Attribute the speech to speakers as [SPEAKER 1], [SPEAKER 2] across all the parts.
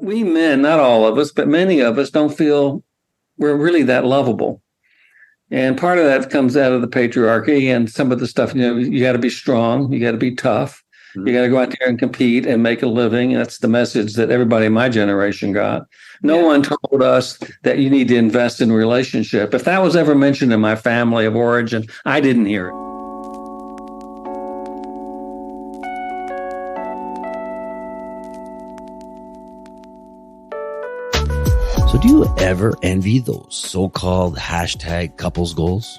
[SPEAKER 1] we men, not all of us, but many of us don't feel we're really that lovable. And part of that comes out of the patriarchy and some of the stuff, you got to be strong, you got to be tough, you got to go out there and compete and make a living. That's the message that everybody in my generation got. No one told us that you need to invest in a relationship. If that was ever mentioned in my family of origin, I didn't hear it.
[SPEAKER 2] So do you ever envy those so-called hashtag couples goals?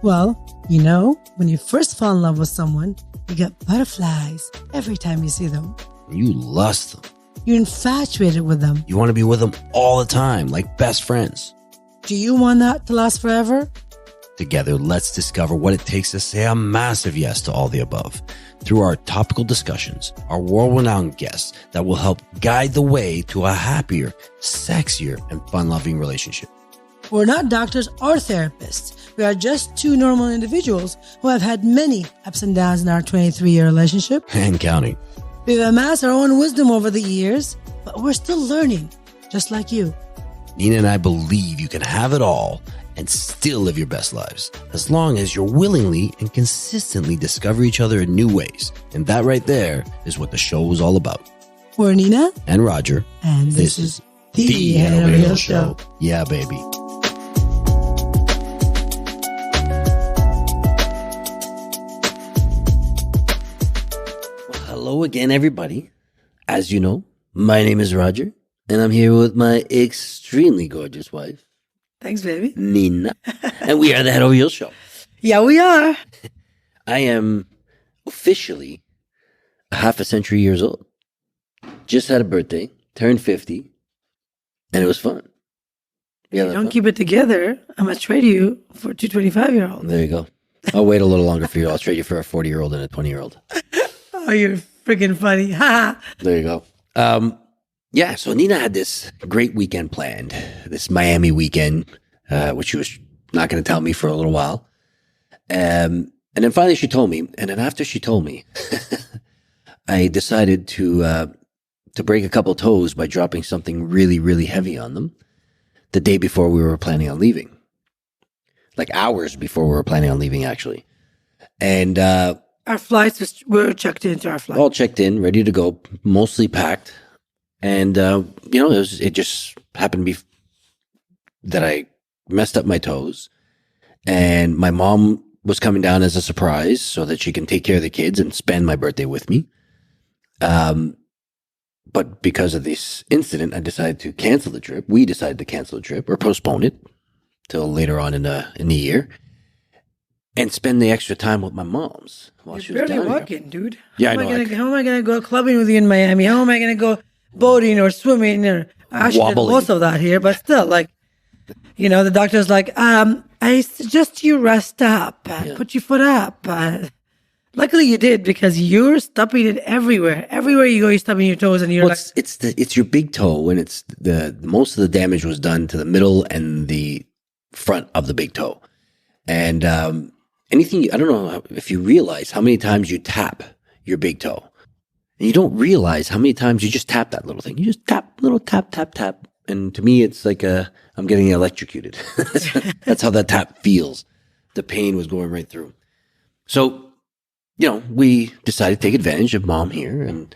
[SPEAKER 3] Well, when you first fall in love with someone, you get butterflies every time you see them.
[SPEAKER 2] You lust them.
[SPEAKER 3] You're infatuated with them.
[SPEAKER 2] You want to be with them all the time, like best friends.
[SPEAKER 3] Do you want that to last forever?
[SPEAKER 2] Together, let's discover what it takes to say a massive yes to all the above through our topical discussions, our world-renowned guests that will help guide the way to a happier, sexier, and fun-loving relationship.
[SPEAKER 3] We're not doctors or therapists. We are just two normal individuals who have had many ups and downs in our 23-year relationship.
[SPEAKER 2] And counting.
[SPEAKER 3] We've amassed our own wisdom over the years, but we're still learning, just like you.
[SPEAKER 2] Nina and I believe you can have it all and still live your best lives, as long as you're willingly and consistently discover each other in new ways. And that right there is what the show is all about.
[SPEAKER 3] We're Nina.
[SPEAKER 2] And Roger.
[SPEAKER 3] And this is the Real Show.
[SPEAKER 2] Yeah, baby. Well, hello again, everybody. As you know, my name is Roger, and I'm here with my extremely gorgeous wife.
[SPEAKER 3] Thanks, baby.
[SPEAKER 2] Nina. And we are the Hello Real Show.
[SPEAKER 3] Yeah, we are.
[SPEAKER 2] I am officially half a century years old. Just had a birthday, turned 50, and it was fun.
[SPEAKER 3] Yeah, if you don't keep it together, I'm going to trade you for two 25-year-olds.
[SPEAKER 2] There you go. I'll wait a little longer for you. I'll trade you for a 40-year-old and a 20-year-old.
[SPEAKER 3] Oh, you're freaking funny.
[SPEAKER 2] There you go. Yeah, so Nina had this great weekend planned, this Miami weekend, which she was not going to tell me for a little while. And then finally she told me, and then after she told me, I decided to break a couple toes by dropping something really, really heavy on them the day before we were planning on leaving. Like hours before we were planning on leaving, actually. And
[SPEAKER 3] our flights were checked into our flight.
[SPEAKER 2] All checked in, ready to go, mostly packed. And, it just happened to be that I messed up my toes, and my mom was coming down as a surprise so that she can take care of the kids and spend my birthday with me. But because of this incident, I decided to cancel the trip. We decided to cancel the trip or postpone it till later on in the year and spend the extra time with my mom's while she was down here.
[SPEAKER 3] You're barely walking, dude.
[SPEAKER 2] Yeah,
[SPEAKER 3] how am I going to go clubbing with you in Miami? How am I going to go boating or swimming? Or I actually did most of that here, but still, the doctor's like, I suggest you rest up, put your foot up. Luckily you did, because you're stubbing it everywhere. Everywhere you go, you're stubbing your toes, and you're
[SPEAKER 2] it's your big toe, and it's most of the damage was done to the middle and the front of the big toe. And I don't know if you realize how many times you tap your big toe. And you don't realize how many times you just tap that little thing. You just tap, little tap, tap, tap. And to me, it's like I'm getting electrocuted. That's how that tap feels. The pain was going right through. So, we decided to take advantage of mom here. And,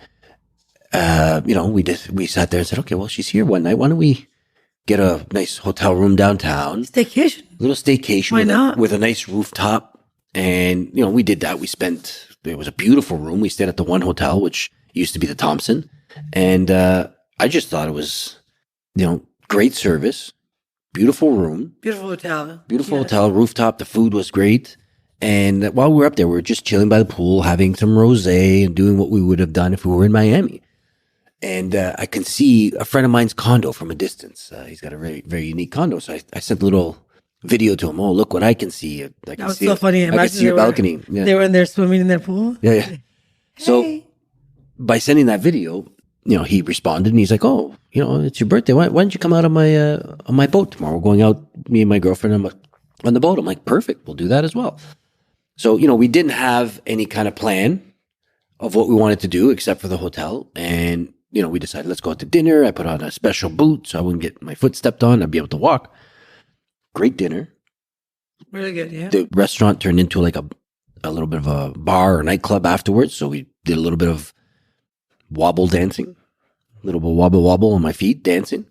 [SPEAKER 2] we sat there and said, okay, well, she's here one night. Why don't we get a nice hotel room downtown?
[SPEAKER 3] Staycation.
[SPEAKER 2] A little staycation.
[SPEAKER 3] Why not?
[SPEAKER 2] With a nice rooftop. And, we did that. It was a beautiful room. We stayed at the One Hotel, which used to be the Thompson. And I just thought it was, great service, beautiful room.
[SPEAKER 3] Beautiful hotel.
[SPEAKER 2] Beautiful hotel, rooftop. The food was great. And while we were up there, we were just chilling by the pool, having some rosé and doing what we would have done if we were in Miami. And I can see a friend of mine's condo from a distance. He's got a very, very unique condo. So I sent a little video to him. Oh, look what I can see.
[SPEAKER 3] That was so funny.
[SPEAKER 2] I can see your balcony.
[SPEAKER 3] Yeah. They were in there swimming in their pool.
[SPEAKER 2] Yeah.
[SPEAKER 3] Hey.
[SPEAKER 2] So by sending that video, he responded and he's like, oh, it's your birthday. Why don't you come out on my boat tomorrow? We're going out, me and my girlfriend, on the boat. I'm like, perfect. We'll do that as well. So, we didn't have any kind of plan of what we wanted to do except for the hotel. And we decided, let's go out to dinner. I put on a special boot so I wouldn't get my foot stepped on. I'd be able to walk. Great dinner.
[SPEAKER 3] Really good, yeah.
[SPEAKER 2] The restaurant turned into like a little bit of a bar or nightclub afterwards. So we did a little bit of wobble dancing, a little bit wobble on my feet dancing.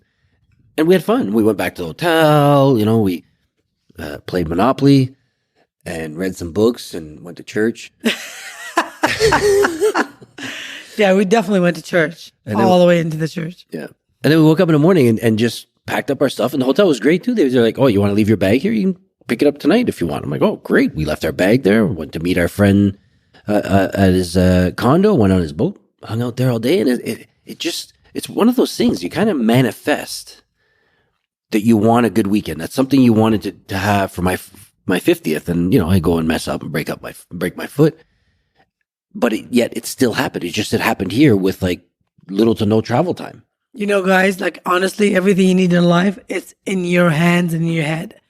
[SPEAKER 2] And we had fun. We went back to the hotel, we played Monopoly and read some books and went to church.
[SPEAKER 3] Yeah, we definitely went to church, all the way into the church.
[SPEAKER 2] Yeah. And then we woke up in the morning and just packed up our stuff. And the hotel was great too. They were like, oh, you want to leave your bag here? You can pick it up tonight if you want. I'm like, oh, great. We left our bag there, went to meet our friend at his condo, went on his boat, hung out there all day. And it's one of those things you kind of manifest that you want a good weekend. That's something you wanted to have for my 50th. And, I go and mess up and break my foot. But yet it still happened. It happened here with like little to no travel time.
[SPEAKER 3] Guys, like honestly, everything you need in life, it's in your hands and in your head.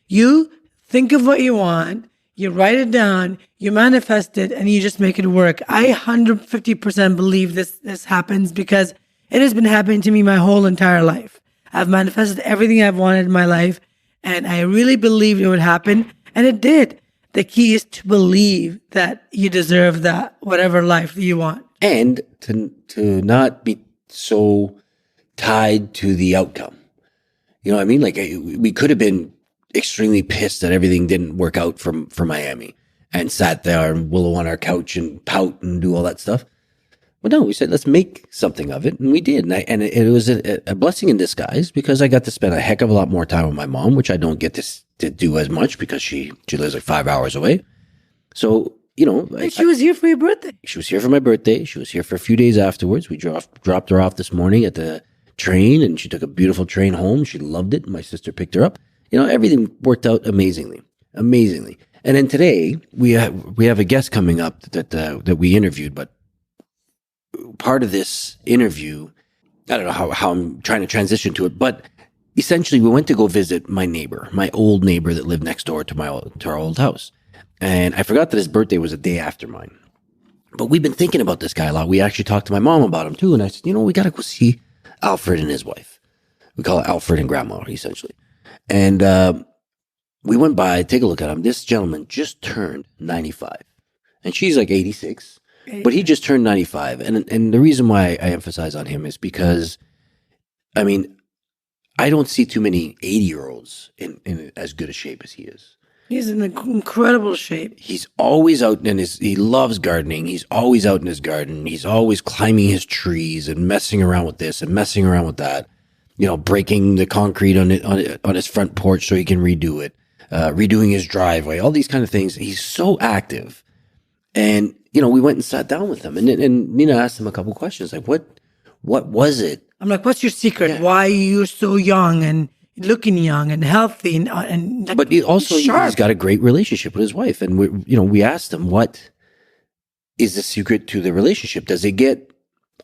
[SPEAKER 3] You think of what you want, you write it down, you manifest it, and you just make it work. I 150% believe this happens because it has been happening to me my whole entire life. I've manifested everything I've wanted in my life, and I really believed it would happen, and it did. The key is to believe that you deserve that, whatever life that you want.
[SPEAKER 2] And to not be so tied to the outcome. You know what I mean? Like we could have been extremely pissed that everything didn't work out for Miami and sat there and wallow on our couch and pout and do all that stuff. But no, we said, let's make something of it. And we did. And it was a blessing in disguise because I got to spend a heck of a lot more time with my mom, which I don't get to do as much because she lives like 5 hours away. So,
[SPEAKER 3] she was here for your birthday.
[SPEAKER 2] She was here for my birthday. She was here for a few days afterwards. We dropped her off this morning at the train and she took a beautiful train home. She loved it. My sister picked her up. Everything worked out amazingly. And then today we have a guest coming up that we interviewed, but part of this interview, I don't know how I'm trying to transition to it, but essentially we went to go visit my neighbor, my old neighbor that lived next door to our old house. And I forgot that his birthday was a day after mine. But we've been thinking about this guy a lot. We actually talked to my mom about him too. And I said, we got to go see Alfred and his wife. We call it Alfred and Grandma, essentially. And we went by, take a look at him. This gentleman just turned 95. And she's like 86. But he just turned 95. And the reason why I emphasize on him is because, I don't see too many 80-year-olds in as good a shape as he is.
[SPEAKER 3] He's in incredible shape.
[SPEAKER 2] He's always out he loves gardening. He's always out in his garden. He's always climbing his trees and messing around with this and messing around with that. Breaking the concrete on his front porch so he can redo it. Redoing his driveway, all these kind of things. He's so active. And, we went and sat down with him and Nina asked him a couple questions like, what was it?
[SPEAKER 3] I'm like, what's your secret? Yeah. Why are you so young and looking young and healthy and like,
[SPEAKER 2] but he's got a great relationship with his wife. And we asked him, what is the secret to the relationship? Does it get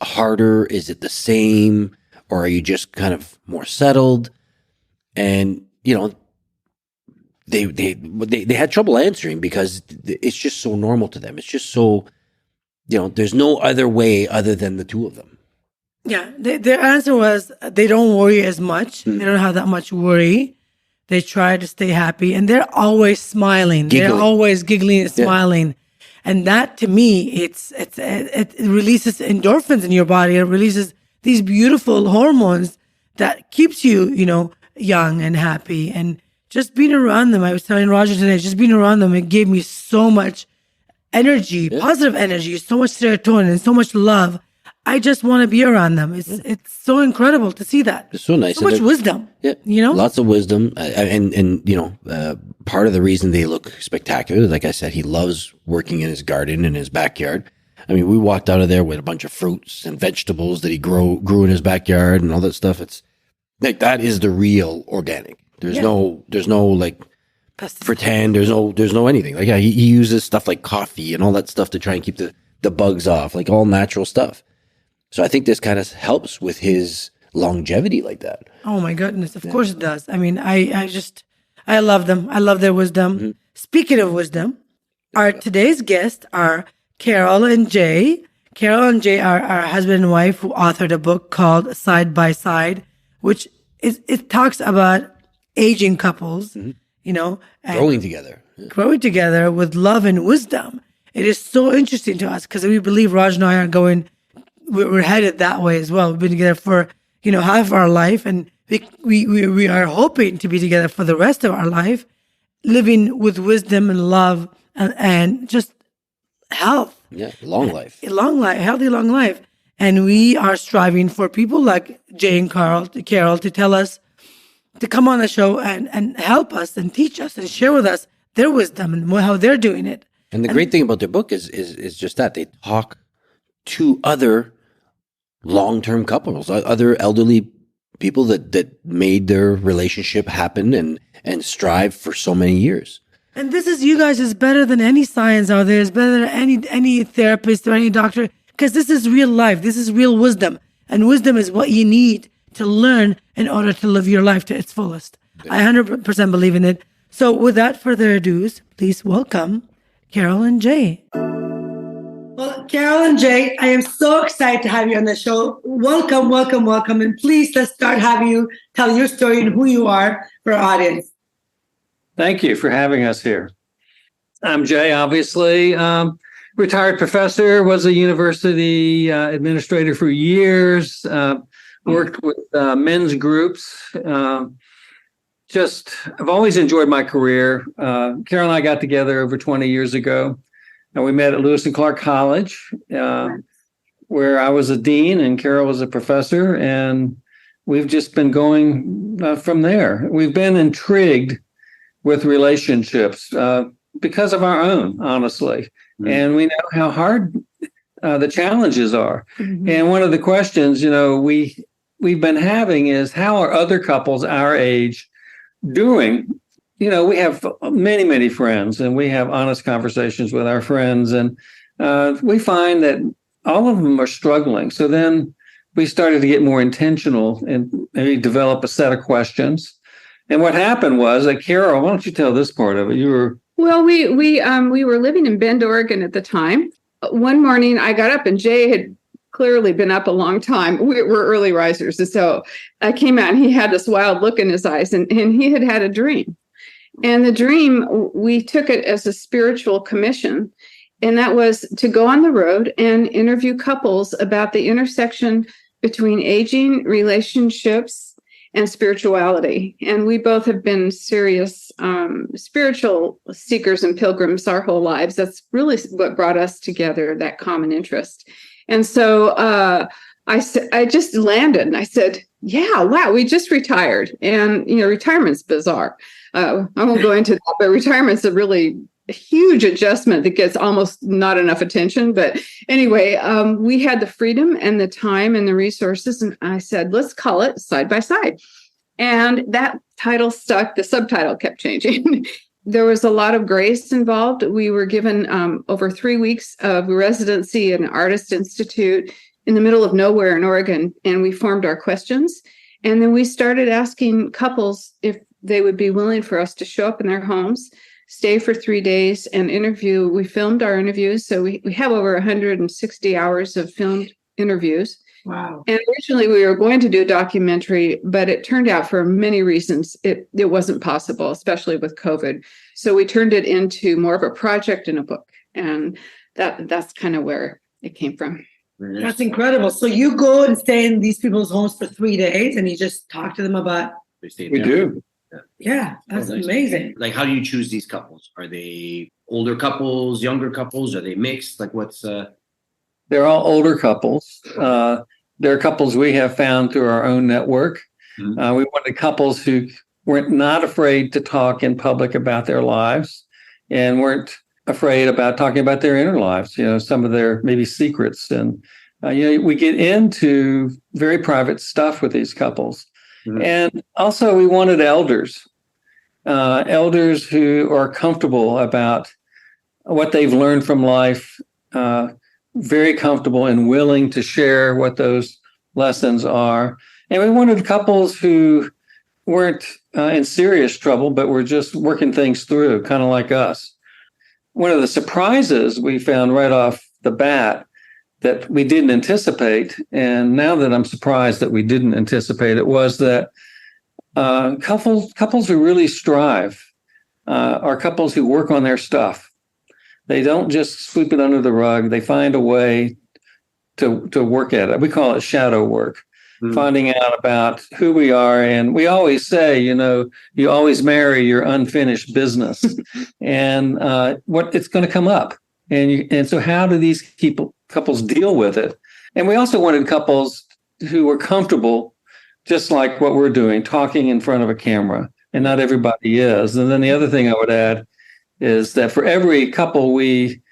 [SPEAKER 2] harder? Is it the same? Or are you just kind of more settled? And, they had trouble answering because it's just so normal to them. It's just so, there's no other way other than the two of them.
[SPEAKER 3] Yeah, their answer was they don't worry as much. They don't have that much worry. They try to stay happy, and they're always smiling. They're always giggling and smiling, and that to me, it releases endorphins in your body. It releases these beautiful hormones that keeps you, young and happy. And just being around them, I was telling Roger today, just being around them, it gave me so much energy, positive energy, so much serotonin, and so much love. I just want to be around them. It's so incredible to see that.
[SPEAKER 2] It's so nice.
[SPEAKER 3] So much wisdom.
[SPEAKER 2] Yeah. Lots of wisdom. And part of the reason they look spectacular, like I said, he loves working in his garden, in his backyard. We walked out of there with a bunch of fruits and vegetables that he grew in his backyard and all that stuff. It's like, that is the real organic. There's no like pretend. There's no anything. Like, he uses stuff like coffee and all that stuff to try and keep the bugs off, like all natural stuff. So I think this kind of helps with his longevity like that.
[SPEAKER 3] Oh my goodness. Of course it does. I love them. I love their wisdom. Mm-hmm. Speaking of wisdom, our today's guests are Caryl and Jay. Caryl and Jay are husband and wife who authored a book called Side by Side, which it talks about aging couples, and
[SPEAKER 2] Growing together.
[SPEAKER 3] growing together with love and wisdom. It is so interesting to us because we believe Raj and I are we're headed that way as well. We've been together for, half of our life, and we are hoping to be together for the rest of our life, living with wisdom and love and just health.
[SPEAKER 2] Yeah, long life.
[SPEAKER 3] Healthy long life. And we are striving for people like Jay and Caryl to tell us, to come on the show and help us and teach us and share with us their wisdom and how they're doing it.
[SPEAKER 2] And the great thing about their book is just that they talk to other long-term couples, other elderly people that made their relationship happen and strive for so many years.
[SPEAKER 3] And this is, you guys, is better than any science out there. It's better than any therapist or any doctor, because this is real life. This is real wisdom. And wisdom is what you need to learn in order to live your life to its fullest. I 100% believe in it. So without further ado, please welcome Caryl and Jay. Well, Caryl and Jay, I am so excited to have you on the show. Welcome, welcome, welcome. And please, let's start having you tell your story and who you are for our audience.
[SPEAKER 1] Thank you for having us here. I'm Jay, obviously. Retired professor, was a university administrator for years, worked with men's groups. I've always enjoyed my career. Carol and I got together over 20 years ago, and we met at Lewis and Clark College, where I was a dean and Carol was a professor, and we've just been going from there. We've been intrigued with relationships because of our own, honestly. Mm-hmm. And we know how hard the challenges are. Mm-hmm. And one of the questions, we've been having is, how are other couples our age doing? We have many, many friends, and we have honest conversations with our friends, and we find that all of them are struggling. So then we started to get more intentional and maybe develop a set of questions. And what happened was, Caryl, why don't you tell this part of it?
[SPEAKER 4] Well, we were living in Bend, Oregon at the time. One morning I got up, and Jay had clearly been up a long time. We're early risers. And so I came out, and he had this wild look in his eyes, and he had a dream. And the dream, we took it as a spiritual commission. And that was to go on the road and interview couples about the intersection between aging, relationships, and spirituality. And we both have been serious spiritual seekers and pilgrims our whole lives. That's really what brought us together, that common interest. And so I just landed, and I said, yeah, wow, we just retired. And, retirement's bizarre. I won't go into that, but retirement's a really huge adjustment that gets almost not enough attention. But anyway, we had the freedom and the time and the resources. And I said, let's call it Side by Side. And that title stuck. The subtitle kept changing. There was a lot of grace involved. We were given over 3 weeks of residency at an artist institute in the middle of nowhere in Oregon. And we formed our questions. And then we started asking couples if they would be willing for us to show up in their homes, stay for 3 days, and interview. We filmed our interviews. So we have over 160 hours of filmed interviews.
[SPEAKER 3] Wow.
[SPEAKER 4] And originally we were going to do a documentary, but it turned out for many reasons it wasn't possible, especially with COVID. So we turned it into more of a project and a book. And that's kind of where it came from.
[SPEAKER 3] That's incredible. So you go and stay in these people's homes for 3 days, and you just talk to them about...
[SPEAKER 1] We do.
[SPEAKER 3] Yeah, that's amazing.
[SPEAKER 5] Like, how do you choose these couples? Are they older couples, younger couples? Are they mixed? Like, what's...
[SPEAKER 1] They're all older couples. They're couples we have found through our own network. Mm-hmm. We wanted couples who weren't not afraid to talk in public about their lives and weren't afraid about talking about their inner lives, some of their maybe secrets. And, we get into very private stuff with these couples. Mm-hmm. And also we wanted elders who are comfortable about what they've learned from life, very comfortable and willing to share what those lessons are. And we wanted couples who weren't in serious trouble, but were just working things through, kind of like us. One of the surprises we found right off the bat that we didn't anticipate, and now that I'm surprised that we didn't anticipate it, was that couples who really strive are couples who work on their stuff. They don't just sweep it under the rug. They find a way to work at it. We call it shadow work, finding out about who we are. And we always say, you always marry your unfinished business, and what it's going to come up. And so how do these couples deal with it? And we also wanted couples who were comfortable, just like what we're doing, talking in front of a camera, and not everybody is. And then the other thing I would add is that for every couple we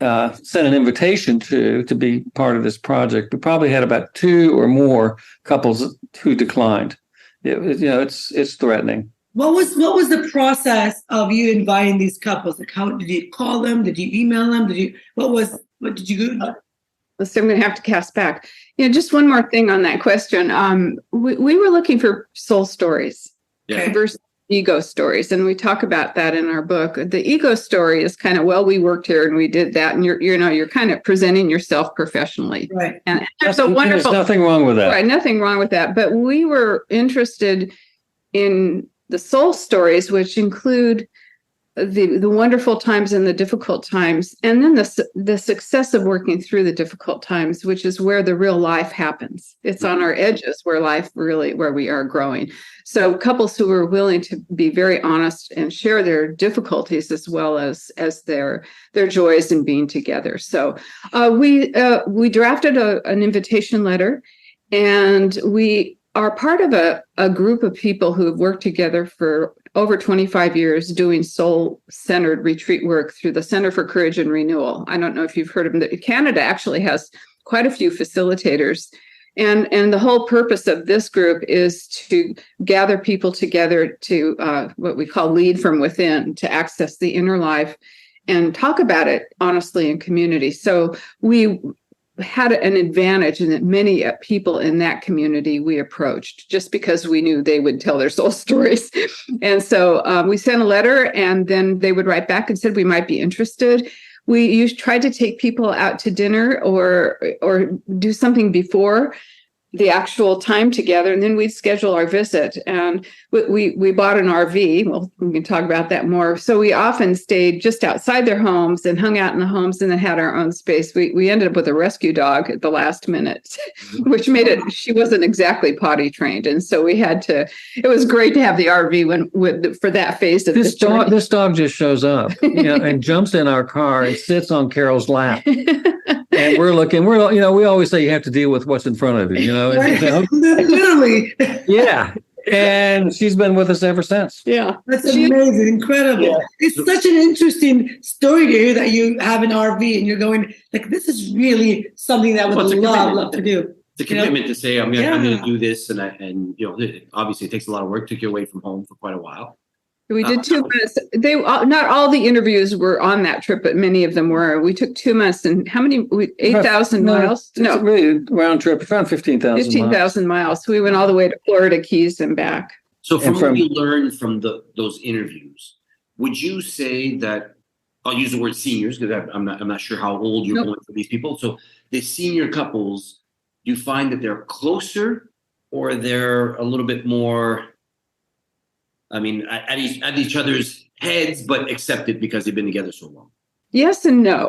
[SPEAKER 1] sent an invitation to be part of this project, we probably had about 2 or more couples who declined. It's threatening.
[SPEAKER 3] What was the process of you inviting these couples? Like, how did you call them? Did you email them? What did you do?
[SPEAKER 4] So I'm going to have to cast back. Just one more thing on that question. We were looking for soul stories versus ego stories, and we talk about that in our book. The ego story is kind of, well, we worked here and we did that, and you're kind of presenting yourself professionally,
[SPEAKER 3] right?
[SPEAKER 4] And there's nothing wrong with that, right? Nothing wrong with that. But we were interested in the soul stories, which include the wonderful times and the difficult times, and then the success of working through the difficult times, which is where the real life happens. It's on our edges where we are growing. So couples who are willing to be very honest and share their difficulties as well as their joys in being together. So we drafted an invitation letter, and we are part of a group of people who have worked together for over 25 years doing soul-centered retreat work through the Center for Courage and Renewal. I don't know if you've heard of them. Canada actually has quite a few facilitators. And the whole purpose of this group is to gather people together to what we call lead from within, to access the inner life and talk about it honestly in community. So we had an advantage in that many people in that community we approached just because we knew they would tell their soul stories. And so we sent a letter, and then they would write back and said we might be interested. We tried to take people out to dinner or do something before the actual time together, and then we'd schedule our visit. And we bought an RV. Well, we can talk about that more. So we often stayed just outside their homes and hung out in the homes, and then had our own space. We ended up with a rescue dog at the last minute, which made it, she wasn't exactly potty trained. And so we had to, it was great to have the RV for that phase of
[SPEAKER 1] this dog. This dog just shows up, and jumps in our car and sits on Carol's lap. And we always say you have to deal with what's in front of you,
[SPEAKER 3] Literally.
[SPEAKER 1] Yeah. And she's been with us ever since.
[SPEAKER 3] Yeah. That's amazing. Incredible. Yeah. It's such an interesting story to hear that you have an RV and you're going, like, this is really something that I would love to do.
[SPEAKER 5] It's a commitment to say, I'm going to do this. And obviously it takes a lot of work, took you away from home for quite a while.
[SPEAKER 4] We did 2 months. Not all the interviews were on that trip, but many of them were. We took 2 months, and how many? 8,000 miles?
[SPEAKER 1] No, really round trip. Around 15,000.
[SPEAKER 4] 15,000 miles. We went all the way to Florida Keys and back.
[SPEAKER 5] So, from what you learned from those interviews, would you say that, I'll use the word seniors because I'm not sure how old you're going for these people. So, the senior couples, do you find that they're closer, or they're a little bit more, at each other's heads, but accepted because they've been together so long?
[SPEAKER 4] Yes and no.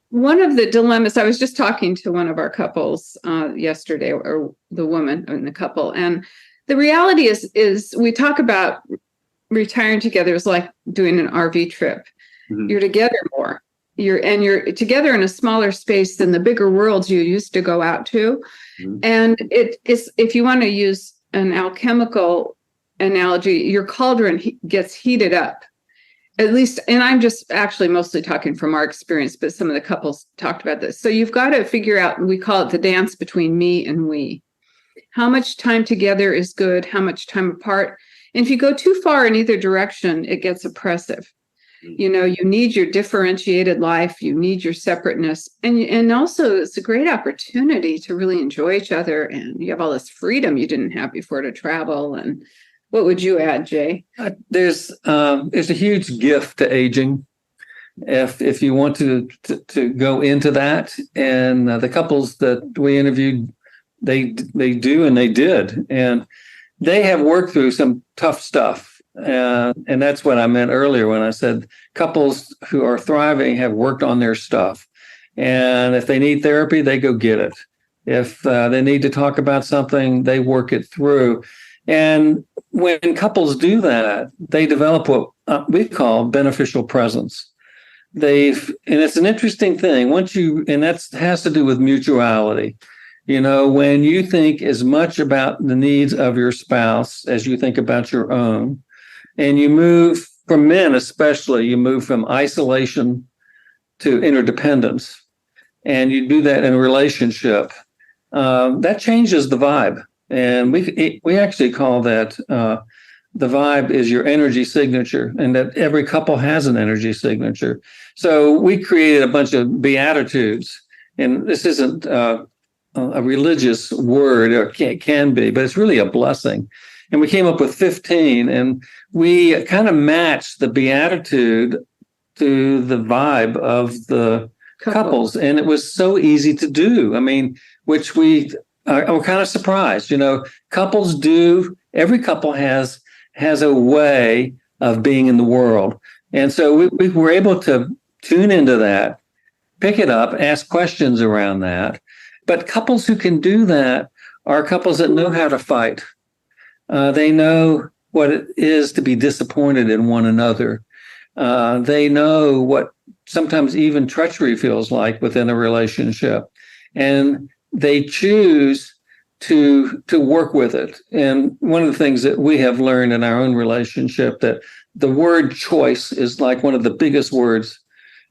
[SPEAKER 4] One of the dilemmas, I was just talking to one of our couples yesterday, or the woman in the couple, and the reality is we talk about retiring together is like doing an RV trip. Mm-hmm. You're together more. You're together in a smaller space than the bigger worlds you used to go out to. Mm-hmm. And it's, if you want to use an alchemical analogy, your cauldron gets heated up, at least. And I'm just actually mostly talking from our experience, but some of the couples talked about this. So you've got to figure out, we call it the dance between me and we. How much time together is good? How much time apart? And if you go too far in either direction, it gets oppressive. You need your differentiated life. You need your separateness. And also it's a great opportunity to really enjoy each other. And you have all this freedom you didn't have before to travel. And what would you add, Jay?
[SPEAKER 1] There's a huge gift to aging. if you want to go into that. And the couples that we interviewed, they do, and they did, and they have worked through some tough stuff. And that's what I meant earlier when I said couples who are thriving have worked on their stuff. And if they need therapy, they go get it. If they need to talk about something, they work it through. And when couples do that, they develop what we call beneficial presence. And it's an interesting thing. And that has to do with mutuality. When you think as much about the needs of your spouse as you think about your own, and you move from men, especially, you move from isolation to interdependence, and you do that in a relationship, that changes the vibe. And we actually call that the vibe is your energy signature, and that every couple has an energy signature. So we created a bunch of beatitudes, and this isn't a religious word, or can be, but it's really a blessing. And we came up with 15, and we kind of matched the beatitude to the vibe of the couples. And it was so easy to do. I mean, which we were kind of surprised. Couples do, every couple has a way of being in the world. And so we were able to tune into that, pick it up, ask questions around that. But couples who can do that are couples that know how to fight. They know what it is to be disappointed in one another. They know what sometimes even treachery feels like within a relationship. And they choose to work with it. And one of the things that we have learned in our own relationship, that the word choice is like one of the biggest words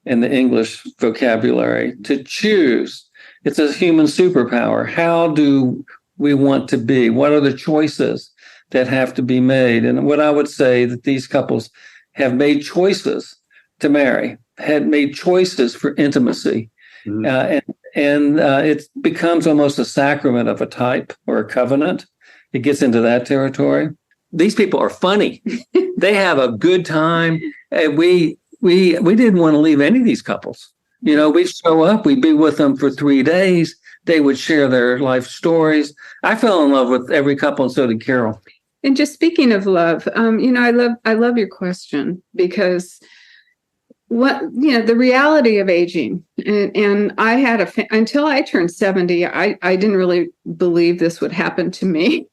[SPEAKER 1] in the English vocabulary. To choose, it's a human superpower. How do we want to be? What are the choices that have to be made? And what I would say that these couples have made choices to marry, had made choices for intimacy. Mm-hmm. And it becomes almost a sacrament of a type or a covenant. It gets into that territory. These people are funny. They have a good time. We didn't want to leave any of these couples. We'd show up, we'd be with them for 3 days. They would share their life stories. I fell in love with every couple, and so did Caryl.
[SPEAKER 4] And just speaking of love, I love your question, because the reality of aging, and I had until I turned 70, I didn't really believe this would happen to me.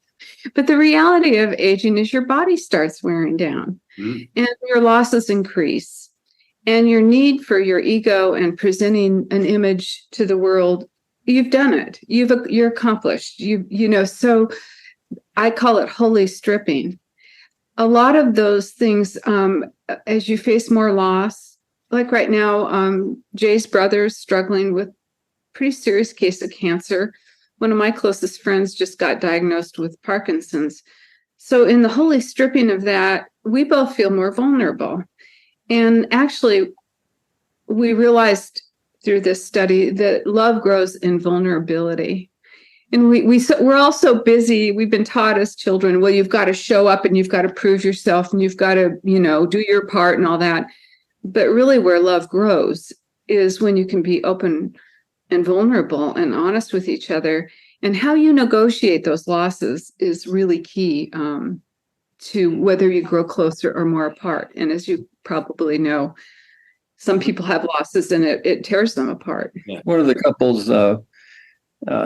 [SPEAKER 4] But the reality of aging is your body starts wearing down, and your losses increase, and your need for your ego and presenting an image to the world, you've done it. You're accomplished. So I call it holy stripping. A lot of those things, as you face more loss, like right now, Jay's brother's struggling with a pretty serious case of cancer. One of my closest friends just got diagnosed with Parkinson's. So in the holy stripping of that, we both feel more vulnerable. And actually, we realized through this study that love grows in vulnerability. And we're all so busy. We've been taught as children, well, you've got to show up and you've got to prove yourself and you've got to, do your part and all that. But really where love grows is when you can be open and vulnerable and honest with each other. And how you negotiate those losses is really key to whether you grow closer or more apart. And as you probably know, some people have losses and it tears them apart.
[SPEAKER 1] Yeah. One of the couples,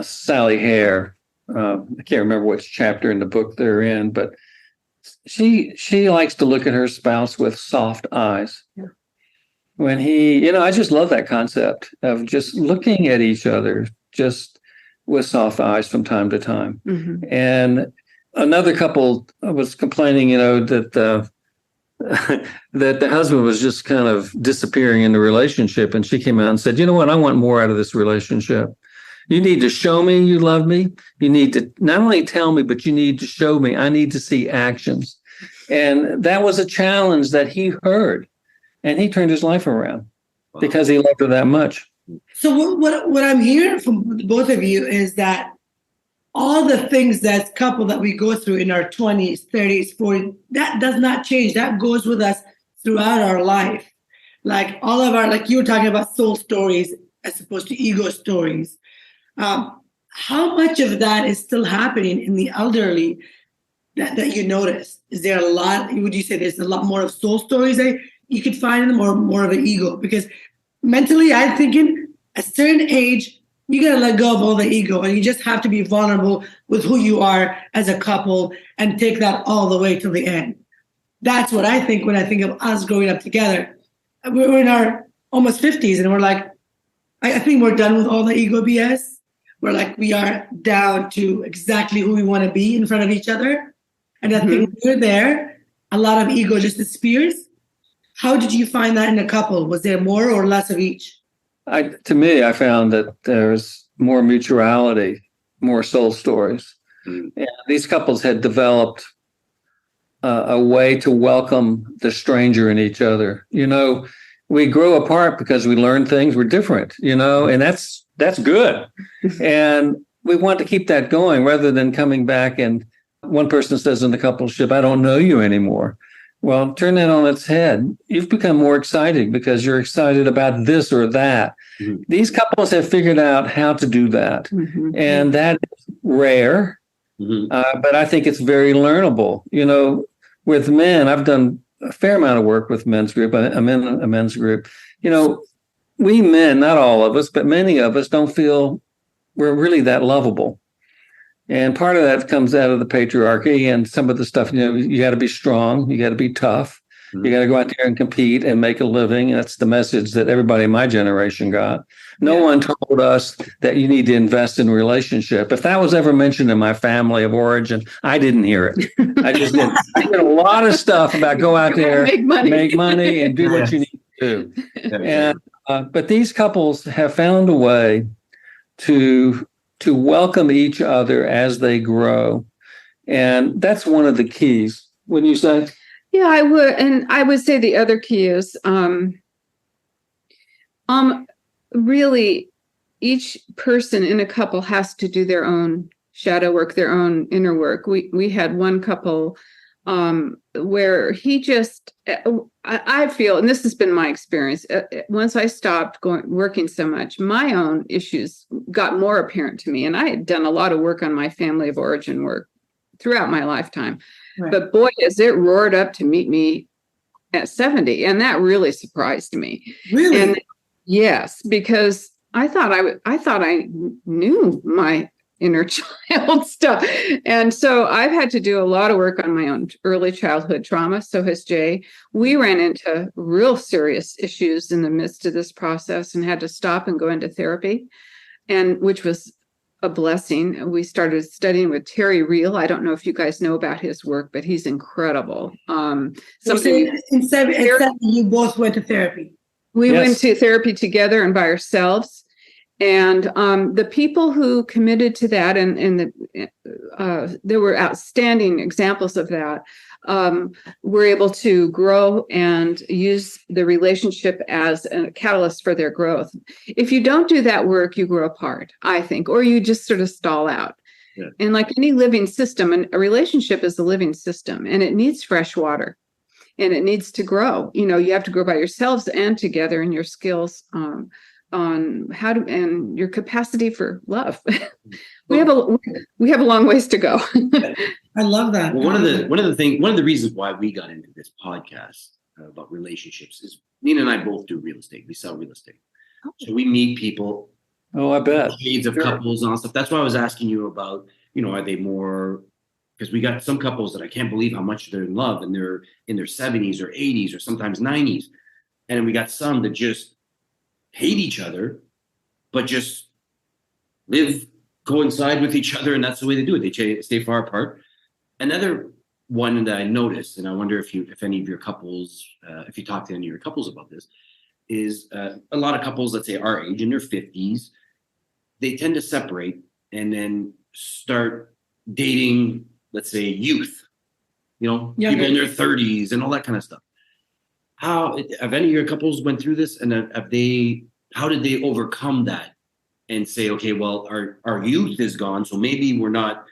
[SPEAKER 1] Sally Hare, I can't remember which chapter in the book they're in, but she likes to look at her spouse with soft eyes. Yeah. When I just love that concept of just looking at each other just with soft eyes from time to time. Mm-hmm. And another couple was complaining, that that the husband was just kind of disappearing in the relationship. And she came out and said, you know what? I want more out of this relationship. You need to show me you love me. You need to not only tell me, but you need to show me. I need to see actions. And that was a challenge that he heard. And he turned his life around because he loved her that much.
[SPEAKER 3] So what I'm hearing from both of you is that all the things that couple that we go through in our 20s, 30s, 40s, that does not change. That goes with us throughout our life. like all of our, like you were talking about soul stories as opposed to ego stories. How much of that is still happening in the elderly that you notice? Is there a lot, would you say there's a lot more of soul stories that you could find in them, or more of an ego? Because mentally, I'm thinking a certain age, you got to let go of all the ego, and you just have to be vulnerable with who you are as a couple and take that all the way to the end. That's what I think when I think of us growing up together. We're in our almost 50s, and we're like, I think we're done with all the ego BS. We're like, we are down to exactly who we want to be in front of each other. And I think when you're there, a lot of ego just disappears. How did you find that in a couple? Was there more or less of each?
[SPEAKER 1] To me, I found that there's more mutuality, more soul stories. And these couples had developed a way to welcome the stranger in each other. You know, we grow apart because we learn things. We're different, you know, and that's good. And we want to keep that going rather than coming back and one person says in the coupleship, I don't know you anymore. Well, turn that on its head. You've become more excited because you're excited about this or that. These couples have figured out how to do that. And that is rare, but I think it's very learnable. You know, with men, I've done a fair amount of work with men's group. I'm in a men's group. You know, we men, not all of us, but many of us don't feel we're really that lovable. And part of that comes out of the patriarchy and some of the stuff, you know, you got to be strong, you got to be tough, you got to go out there and compete and make a living. That's the message that everybody in my generation got. No one told us that you need to invest in a relationship. If that was ever mentioned in my family of origin, I didn't hear it. I just didn't. I heard a lot of stuff about go out there, make money and do what you need to do. And but these couples have found a way to welcome each other as they grow. And that's one of the keys. Wouldn't you say?
[SPEAKER 4] Yeah, I would. And I would say the other key is really each person in a couple has to do their own shadow work, their own inner work. We had one couple where he just, I feel, and this has been my experience, once I stopped working so much, my own issues got more apparent to me. And I had done a lot of work on my family of origin work throughout my lifetime. Right. But boy, as it roared up to meet me at 70. And that really surprised me.
[SPEAKER 3] Really?
[SPEAKER 4] And yes, because I thought I knew my inner child stuff. And so I've had to do a lot of work on my own early childhood trauma. So has Jay. We ran into real serious issues in the midst of this process and had to stop and go into therapy, and which was a blessing. We started studying with Caryl. I don't know if you guys know about his work, but he's incredible.
[SPEAKER 3] So in 7, you both went to therapy.
[SPEAKER 4] We went to therapy together and by ourselves. And the people who committed to that, and there were outstanding examples of that, were able to grow and use the relationship as a catalyst for their growth. If you don't do that work, you grow apart, I think, or you just sort of stall out. Yeah. And like any living system, and a relationship is a living system, and it needs fresh water, and it needs to grow. You know, you have to grow by yourselves and together in your skills. On how to, and your capacity for love. we have a long ways to go.
[SPEAKER 3] I love that.
[SPEAKER 5] Well, one of the reasons why we got into this podcast about relationships is Nina and I both do real estate. We sell real estate, so we meet people.
[SPEAKER 1] Oh, I bet.
[SPEAKER 5] Shades of couples and all stuff. That's why I was asking you about, you know, are they more? Because we got some couples that I can't believe how much they're in love, and they're in their 70s or 80s or sometimes 90s, and we got some that just hate each other, but just coincide with each other, and that's the way they do it. They stay far apart. Another one that I noticed, and I wonder if any of your couples, if you talk to any of your couples about this, is a lot of couples, let's say our age, in their 50s, they tend to separate and then start dating, let's say, youth, you know, people in their 30s and all that kind of stuff. How have any of your couples went through this, and how did they overcome that and say, okay, well, our youth is gone, so maybe we're not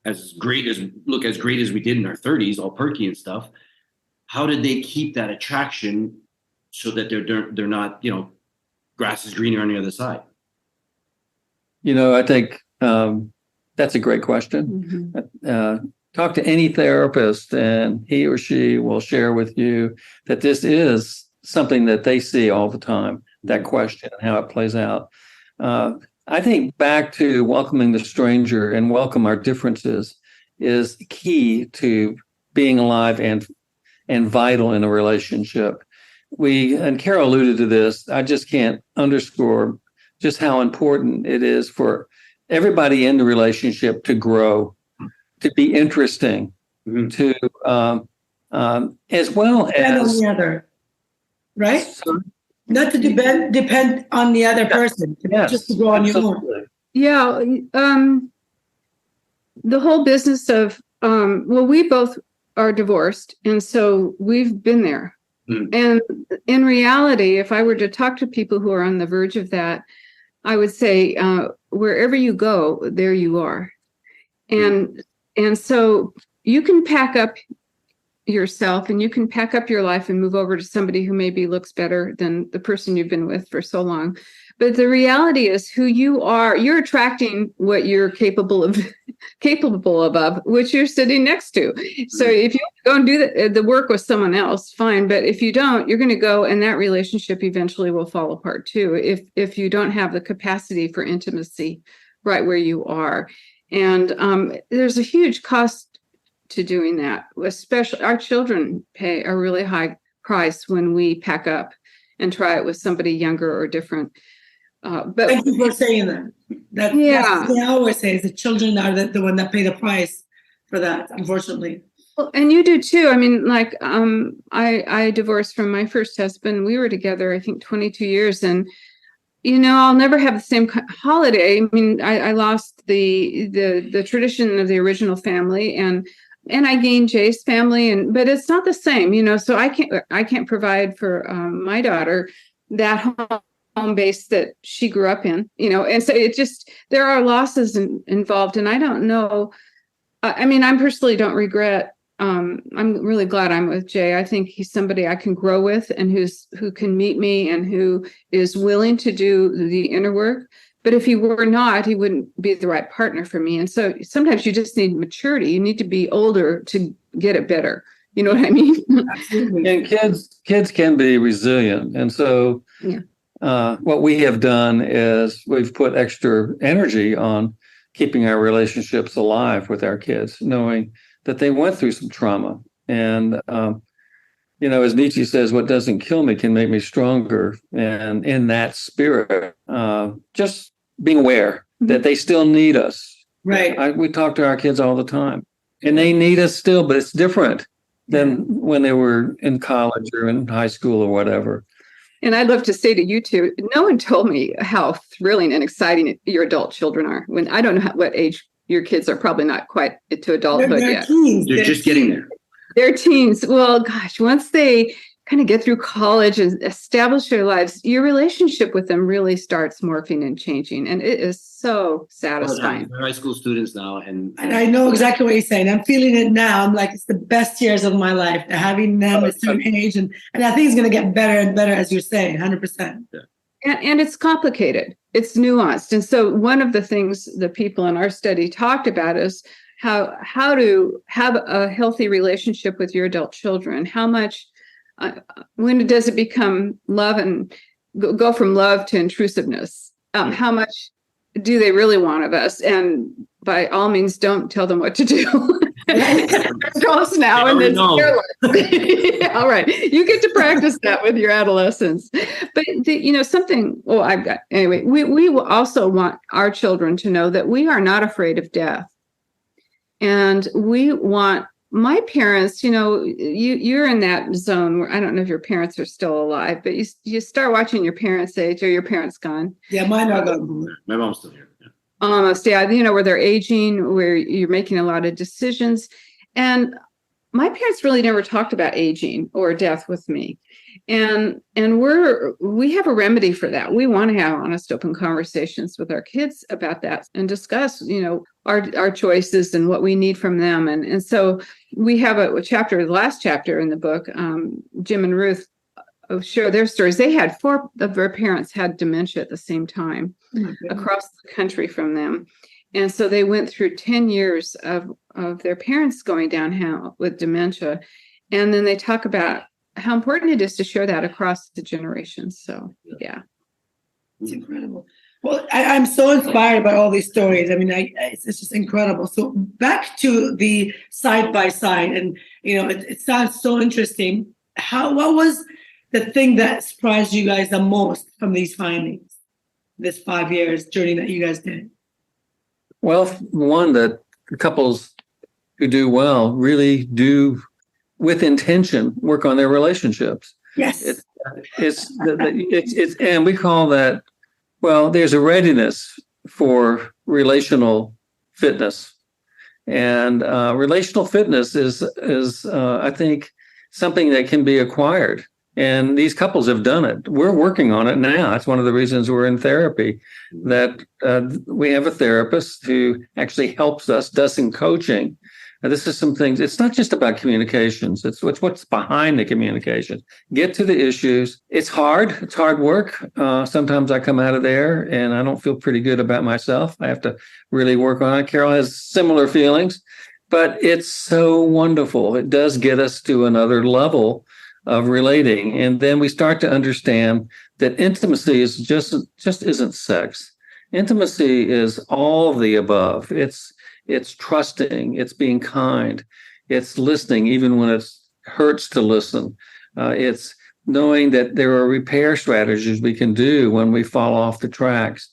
[SPEAKER 5] as great as we did in our 30s, all perky and stuff. How did they keep that attraction so that they're not, grass is greener on the other side?
[SPEAKER 1] I think that's a great question. Talk to any therapist, and he or she will share with you that this is something that they see all the time, that question and how it plays out. I think back to welcoming the stranger and welcome our differences is key to being alive and vital in a relationship. And Caryl alluded to this, I just can't underscore just how important it is for everybody in the relationship to grow, to be interesting, to as well
[SPEAKER 3] Depend
[SPEAKER 1] as
[SPEAKER 3] on the other, right? Not to depend on the other person, just to go on your own.
[SPEAKER 4] Yeah. The whole business of, we both are divorced, and so we've been there. And in reality, if I were to talk to people who are on the verge of that, I would say, wherever you go, there you are. And so you can pack up yourself and you can pack up your life and move over to somebody who maybe looks better than the person you've been with for so long. But the reality is who you are, you're attracting what you're capable of, which you're sitting next to. So if you go and do the work with someone else, fine. But if you don't, you're going to go and that relationship eventually will fall apart too. If you don't have the capacity for intimacy right where you are. And there's a huge cost to doing that. Especially our children pay a really high price when we pack up and try it with somebody younger or different. But
[SPEAKER 3] thank you for saying that. That's what I always say is the children are the one that pay the price for that, unfortunately.
[SPEAKER 4] Well, and you do too. I mean, like I divorced from my first husband. We were together, I think, 22 years, and I'll never have the same holiday. I mean, I lost the tradition of the original family, and I gained Jay's family, but it's not the same, So I can't provide for my daughter that home base that she grew up in, And so there are losses involved, and I don't know. I mean, I personally don't regret. I'm really glad I'm with Jay. I think he's somebody I can grow with, and who can meet me, and who is willing to do the inner work. But if he were not, he wouldn't be the right partner for me. And so sometimes you just need maturity. You need to be older to get it better. You know what I mean?
[SPEAKER 1] Absolutely. And kids can be resilient. And so what we have done is we've put extra energy on keeping our relationships alive with our kids, knowing that they went through some trauma. And, as Nietzsche says, what doesn't kill me can make me stronger. And in that spirit, just being aware that they still need us.
[SPEAKER 3] Right.
[SPEAKER 1] We talk to our kids all the time, and they need us still, but it's different than when they were in college or in high school or whatever.
[SPEAKER 4] And I'd love to say to you two, no one told me how thrilling and exciting your adult children are. When I don't know what age your kids are, probably not quite to adulthood
[SPEAKER 3] they're
[SPEAKER 4] yet.
[SPEAKER 3] Teens.
[SPEAKER 5] They're just getting there.
[SPEAKER 4] They're teens. Well, gosh, once they kind of get through college and establish their lives, your relationship with them really starts morphing and changing. And it is so satisfying.
[SPEAKER 5] They're high school students now. And
[SPEAKER 3] I know exactly what you're saying. I'm feeling it now. I'm like, it's the best years of my life. Having them at a certain age. And I think it's going to get better and better, as you're saying, 100%.
[SPEAKER 5] Yeah.
[SPEAKER 4] And it's complicated. It's nuanced. And so one of the things the people in our study talked about is how to have a healthy relationship with your adult children. How much, when does it become love and go from love to intrusiveness? How much do they really want of us? And by all means, don't tell them what to do. Adults now, and then all right, you get to practice that with your adolescents. But something. Oh, I've got anyway. We will also want our children to know that we are not afraid of death, and we want my parents. You're in that zone where I don't know if your parents are still alive, but you start watching your parents age, or your parents gone.
[SPEAKER 3] Yeah, mine are gone.
[SPEAKER 5] My mom's still here. Yeah.
[SPEAKER 4] Almost, yeah. Where they're aging, where you're making a lot of decisions. And my parents really never talked about aging or death with me. And we have a remedy for that. We want to have honest, open conversations with our kids about that and discuss, our choices and what we need from them. And so we have a chapter, the last chapter in the book, Jim and Ruth share their stories. They had 4 of their parents had dementia at the same time across the country from them. And so they went through 10 years of their parents going downhill with dementia. And then they talk about how important it is to share that across the generations. So, yeah.
[SPEAKER 3] It's incredible. Well, I'm so inspired by all these stories. I mean, it's just incredible. So back to the side by side, and it sounds so interesting. What was the thing that surprised you guys the most from these findings, this 5 years journey that you guys did?
[SPEAKER 1] Well, one, that couples who do well really do, with intention, work on their relationships.
[SPEAKER 3] Yes.
[SPEAKER 1] It's and we call that, well, there's a readiness for relational fitness. And relational fitness is I think, something that can be acquired. And these couples have done it. We're working on it now. That's one of the reasons we're in therapy, that we have a therapist who actually helps us, does some coaching. And this is some things. It's not just about communications. It's what's behind the communication. Get to the issues. It's hard. It's hard work. Sometimes I come out of there and I don't feel pretty good about myself. I have to really work on it. Caryl has similar feelings, but it's so wonderful. It does get us to another level of relating. And then we start to understand that intimacy is just isn't sex. Intimacy is all of the above. It's trusting, it's being kind, it's listening even when it hurts to listen. It's knowing that there are repair strategies we can do when we fall off the tracks.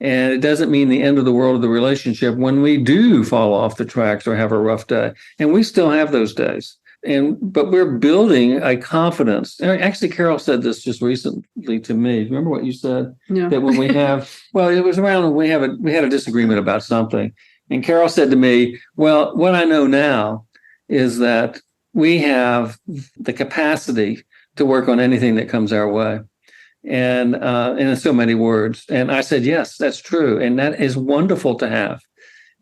[SPEAKER 1] And it doesn't mean the end of the world of the relationship when we do fall off the tracks or have a rough day. And we still have those days. But we're building a confidence. And actually, Caryl said this just recently to me. Remember what you said?
[SPEAKER 4] No.
[SPEAKER 1] That when we have, well, it was around when we had a disagreement about something. And Caryl said to me, well, what I know now is that we have the capacity to work on anything that comes our way. And in so many words. And I said, yes, that's true. And that is wonderful to have.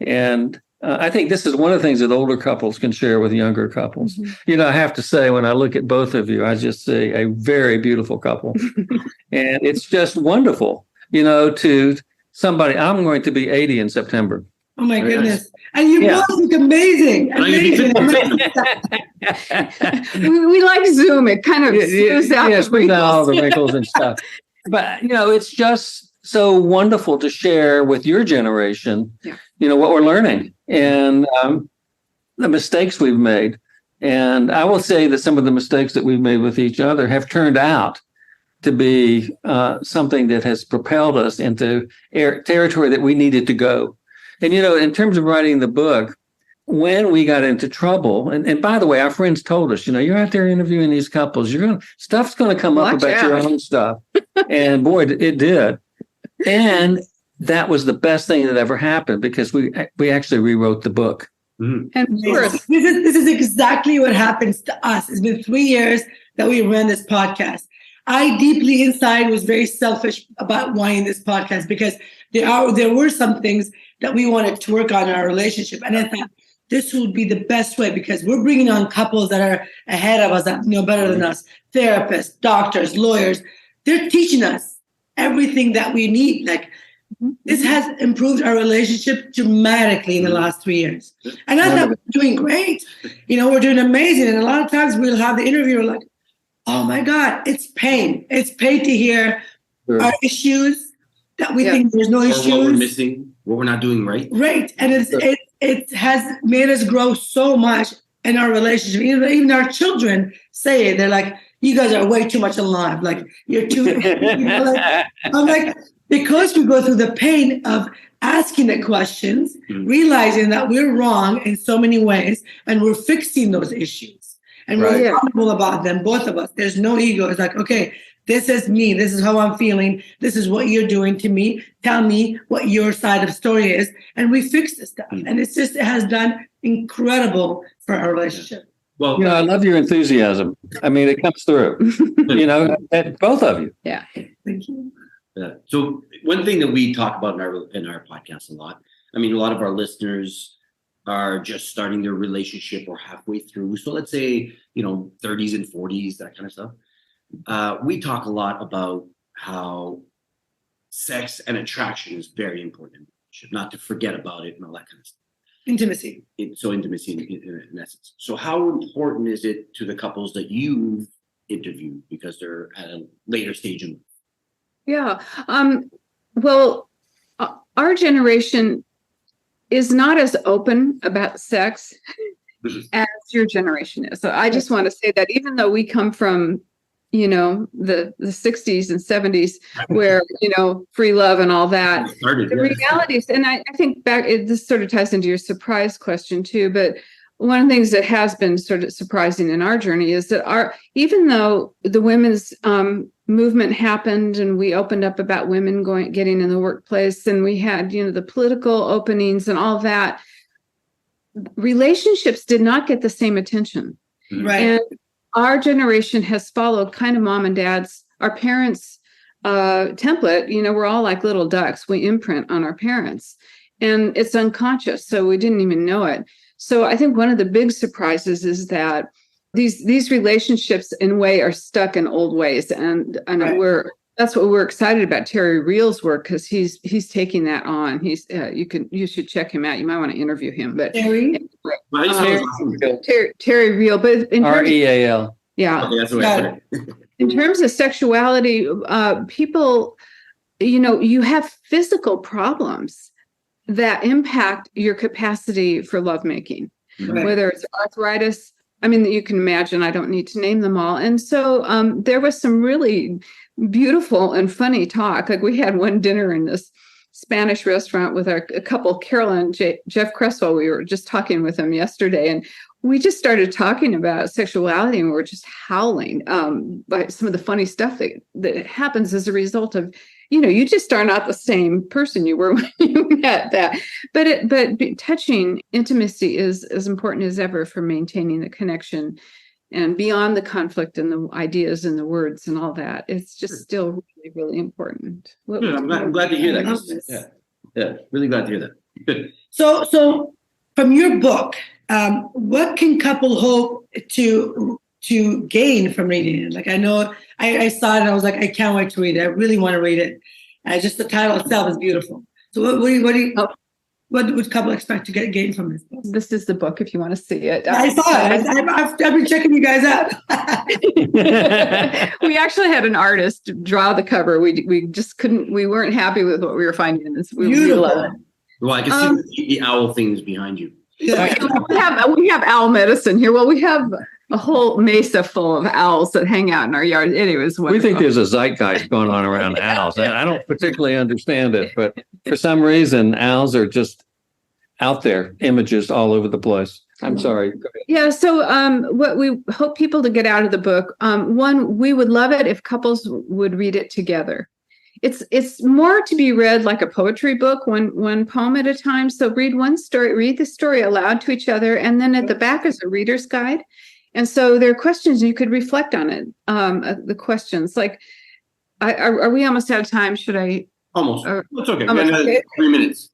[SPEAKER 1] And I think this is one of the things that older couples can share with younger couples. Mm-hmm. I have to say, when I look at both of you, I just see a very beautiful couple. And it's just wonderful, to somebody. I'm going to be 80 in September.
[SPEAKER 3] Oh my goodness. And you both look amazing. Amazing.
[SPEAKER 4] We like Zoom. It kind of smooths out
[SPEAKER 1] all the wrinkles and stuff. But, it's just so wonderful to share with your generation, what we're learning and the mistakes we've made. And I will say that some of the mistakes that we've made with each other have turned out to be something that has propelled us into territory that we needed to go. And, in terms of writing the book, when we got into trouble, and by the way, our friends told us, you're out there interviewing these couples, stuff's going to come up about your own stuff. And boy, it did. And that was the best thing that ever happened because we actually rewrote the book.
[SPEAKER 4] Mm-hmm. And
[SPEAKER 3] this is exactly what happens to us. It's been 3 years that we ran this podcast. I deeply inside was very selfish about wanting this podcast because there were some things that we wanted to work on in our relationship. And I thought this would be the best way because we're bringing on couples that are ahead of us, that know better than us, therapists, doctors, lawyers. They're teaching us everything that we need. Like, this has improved our relationship dramatically in the last 3 years. And I thought we're doing great. We're doing amazing. And a lot of times we'll have the interviewer like, oh my God, it's pain. It's pain to hear our issues that we think there's no issues.
[SPEAKER 5] What we're missing, what we're not doing right.
[SPEAKER 3] Right. And it has made us grow so much in our relationship. Even our children say it. They're like, you guys are way too much alive. Like, you're too, I'm like, because we go through the pain of asking the questions, realizing that we're wrong in so many ways, and we're fixing those issues. And we're accountable about them, both of us. There's no ego. It's like, okay, this is me. This is how I'm feeling. This is what you're doing to me. Tell me what your side of the story is. And we fix this stuff. And it has done incredible for our relationship.
[SPEAKER 5] Well,
[SPEAKER 1] I love your enthusiasm. I mean, it comes through, both of you.
[SPEAKER 4] Yeah.
[SPEAKER 3] Thank you.
[SPEAKER 5] Yeah. So one thing that we talk about in our podcast a lot, I mean, a lot of our listeners are just starting their relationship or halfway through. So let's say, 30s and 40s, that kind of stuff. we talk a lot about how sex and attraction is very important. Not to forget about it and all that kind of stuff.
[SPEAKER 6] Intimacy.
[SPEAKER 5] Intimacy in essence. So how important is it to the couples that you've interviewed because they're at a later stage in life?
[SPEAKER 4] Yeah. Well, our generation is not as open about sex as your generation is. So I just want to say that even though we come from, the 60s and 70s where, free love and all that, the realities, and I think this sort of ties into your surprise question too, but one of the things that has been sort of surprising in our journey is that even though the women's movement happened and we opened up about women getting in the workplace and we had, the political openings and all that, relationships did not get the same attention.
[SPEAKER 6] Right.
[SPEAKER 4] And our generation has followed kind of mom and dad's, our parents' template. We're all like little ducks. We imprint on our parents and it's unconscious. So we didn't even know it. So I think one of the big surprises is that these relationships in a way are stuck in old ways. And right. That's what we're excited about Terry Real's work, because he's taking that on. You should check him out. You might want to interview him. But Terry Real, but in
[SPEAKER 1] REAL.
[SPEAKER 4] Yeah.
[SPEAKER 5] Okay, that's the way I put it.
[SPEAKER 4] In terms of sexuality, people, you have physical problems that impact your capacity for lovemaking, right. Whether it's arthritis. I mean, you can imagine, I don't need to name them all. And so there was some really beautiful and funny talk. Like we had one dinner in this Spanish restaurant with a couple, Caryl and Jeff Cresswell. We were just talking with them yesterday, and we just started talking about sexuality, and we were just howling by some of the funny stuff that happens as a result of, you just are not the same person you were when you met that. But touching intimacy is as important as ever for maintaining the connection and beyond the conflict and the ideas and the words and all that. It's just still really, really important.
[SPEAKER 5] I'm glad to hear that. Yeah, really glad to hear that. Good.
[SPEAKER 6] So from your book, what can couple hope to gain from reading it? Like, I know I saw it and I was like, I can't wait to read it. I really want to read it. Just the title itself is beautiful. So what would couple expect to gain from this book?
[SPEAKER 4] This is the book if you want to see it.
[SPEAKER 6] I saw it. I've been checking you guys out.
[SPEAKER 4] We actually had an artist draw the cover. We just couldn't. We weren't happy with what we were finding in this. We love it.
[SPEAKER 5] Well, I can see the owl things behind you.
[SPEAKER 4] Yeah. We have owl medicine here. Well, we have a whole mesa full of owls that hang out in our yard. Anyways,
[SPEAKER 1] we think there's a zeitgeist going on around owls. I don't particularly understand it, but for some reason, owls are just out there, images all over the place. I'm sorry. Go ahead.
[SPEAKER 4] Yeah. So what we hope people to get out of the book, one, we would love it if couples would read it together. It's more to be read like a poetry book, one poem at a time. So read the story aloud to each other. And then at the back is a reader's guide. And so there are questions you could reflect on it. The questions like, are we almost out of time? Should I?
[SPEAKER 5] Almost. It's okay. Okay. 3 minutes.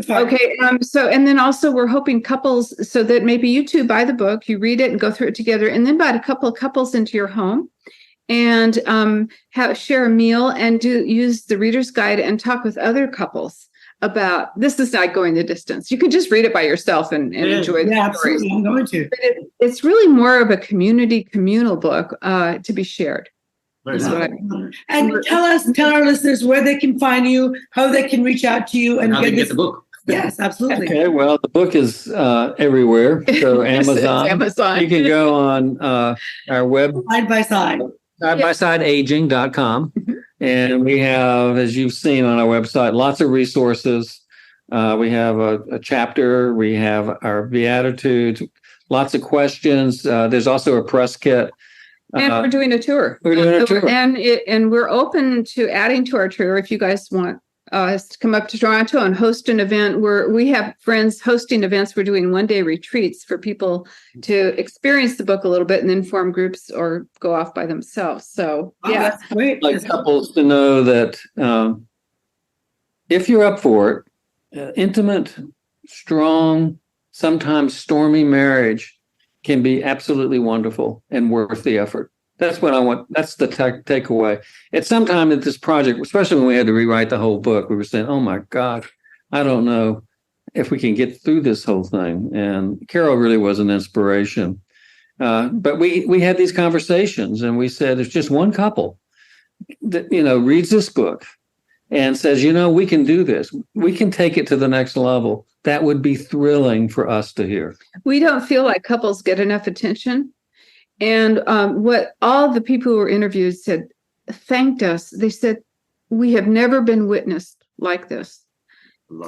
[SPEAKER 4] Okay. So, and then also we're hoping couples, so that maybe you two buy the book, you read it and go through it together, and then invite a couple of couples into your home and share a meal and use the reader's guide and talk with other couples about, this is not going the distance. You could just read it by yourself and enjoy the stories.
[SPEAKER 6] Absolutely. I'm going to.
[SPEAKER 4] But it's really more of a communal book to be shared.
[SPEAKER 6] And tell our listeners where they can find you, how they can reach out to you, and
[SPEAKER 5] how they get the book.
[SPEAKER 6] Yes, absolutely.
[SPEAKER 1] Okay, well, the book is everywhere. So Amazon.
[SPEAKER 4] Amazon.
[SPEAKER 1] You can go on our web.
[SPEAKER 6] Side by side.
[SPEAKER 1] Sidebysideaging.com. And we have, as you've seen on our website, lots of resources. We have a chapter. We have our Beatitudes, lots of questions. There's also a press kit.
[SPEAKER 4] And we're doing a tour. And we're open to adding to our tour if you guys want us to come up to Toronto and host an event. We have friends hosting events. We're doing one-day retreats for people to experience the book a little bit and then form groups or go off by themselves. So, yeah.
[SPEAKER 6] That's great.
[SPEAKER 1] I'd like couples to know that if you're up for it, intimate, strong, sometimes stormy marriage can be absolutely wonderful and worth the effort. That's what I want. That's the takeaway. At some time in this project, especially when we had to rewrite the whole book, we were saying, "Oh my God, I don't know if we can get through this whole thing." And Caryl really was an inspiration. But we had these conversations, and we said, "There's just one couple that reads this book and says, we can do this. We can take it to the next level. That would be thrilling for us to hear."
[SPEAKER 4] We don't feel like couples get enough attention. And what all the people who were interviewed said, thanked us. They said, "We have never been witnessed like this.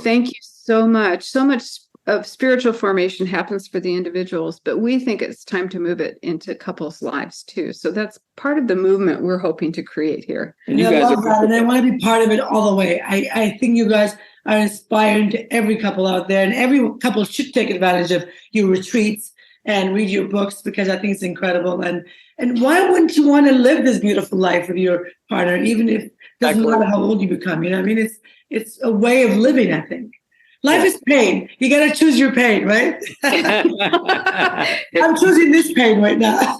[SPEAKER 4] Thank you so much. So much of spiritual formation happens for the individuals, but we think it's time to move it into couples' lives too." So that's part of the movement we're hoping to create here.
[SPEAKER 1] And you
[SPEAKER 6] I
[SPEAKER 1] guys
[SPEAKER 6] love that, and I want to be part of it all the way. I think you guys are inspiring to every couple out there, and every couple should take advantage of your retreats and read your books, because I think it's incredible. And why wouldn't you want to live this beautiful life with your partner, even if it doesn't matter how old you become? It's a way of living, I think. Life is pain. You got to choose your pain, right? I'm choosing this pain right now.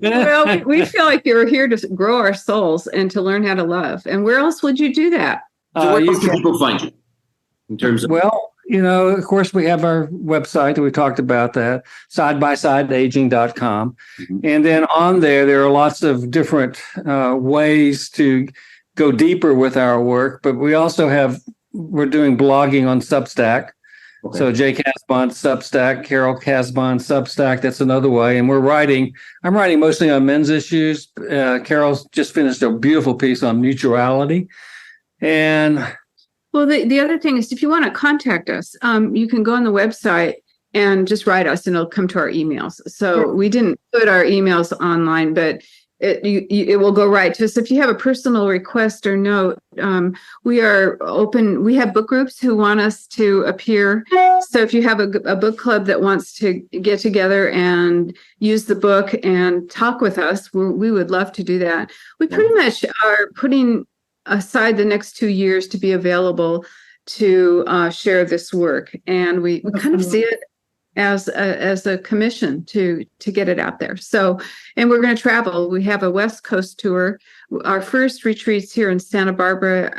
[SPEAKER 4] Well, we feel like you're here to grow our souls and to learn how to love. And where else would you do that?
[SPEAKER 5] So where else can people find you in terms of?
[SPEAKER 1] Well, of course, we have our website that we talked about, that sidebyside.aging.com.
[SPEAKER 5] Mm-hmm.
[SPEAKER 1] And then on there are lots of different ways to go deeper with our work. But we also we're doing blogging on Substack. Okay. So J. Casbon Substack, Caryl Casbon Substack, that's another way. And I'm writing mostly on men's issues. Carol's just finished a beautiful piece on mutuality. And
[SPEAKER 4] well, the other thing is, if you want to contact us, you can go on the website and just write us, and it'll come to our emails. So we didn't put our emails online, but it will go right to us. If you have a personal request or note, we are open. We have book groups who want us to appear. So if you have a book club that wants to get together and use the book and talk with us, we would love to do that. We pretty much are putting aside the next 2 years to be available to share this work, and we kind of see it as a commission to get it out there. So, and we're going to travel. We have a West Coast tour. Our first retreat's here in Santa Barbara.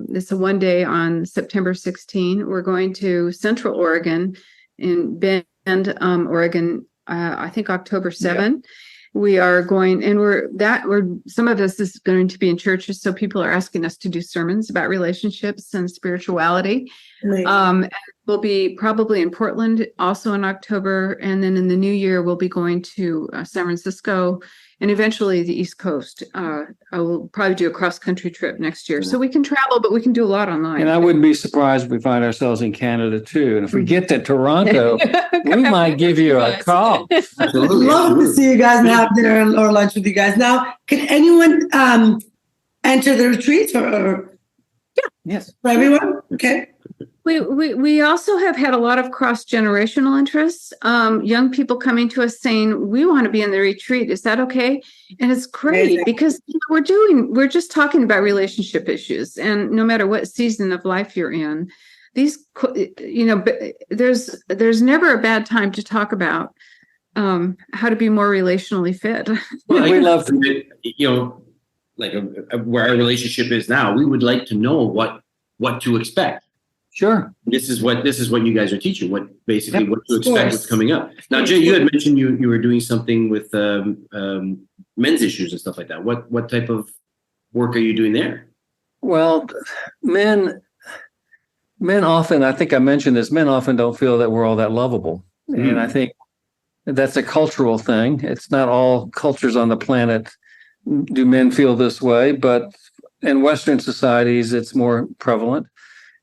[SPEAKER 4] It's a one day on September 16. We're going to Central Oregon, in Bend, Oregon. I think October 7. Yeah. We are going, and some of us is going to be in churches. So people are asking us to do sermons about relationships and spirituality. Right. We'll be probably in Portland also in October. And then in the new year, we'll be going to San Francisco and eventually the East Coast. I will probably do a cross-country trip next year. So we can travel, but we can do a lot online.
[SPEAKER 1] And I wouldn't be surprised if we find ourselves in Canada too. And if we get to Toronto, we might give you a call.
[SPEAKER 6] Love to see you guys and have dinner or lunch with you guys. Now, can anyone enter the retreat or?
[SPEAKER 4] Yeah.
[SPEAKER 1] Yes.
[SPEAKER 6] For everyone? Okay.
[SPEAKER 4] We also have had a lot of cross-generational interests. Young people coming to us saying, "We want to be in the retreat. Is that okay?" And it's great because we're just talking about relationship issues, and no matter what season of life you're in, there's never a bad time to talk about how to be more relationally fit.
[SPEAKER 5] Well, we love to, where our relationship is now. We would like to know what to expect.
[SPEAKER 1] Sure.
[SPEAKER 5] This is what you guys are teaching. What to expect, what's coming up. Now, Jay, you had mentioned you were doing something with men's issues and stuff like that. What type of work are you doing there?
[SPEAKER 1] Well, men often, I think I mentioned this, men often don't feel that we're all that lovable. Mm-hmm. And I think that's a cultural thing. It's not all cultures on the planet do men feel this way, but in Western societies, it's more prevalent.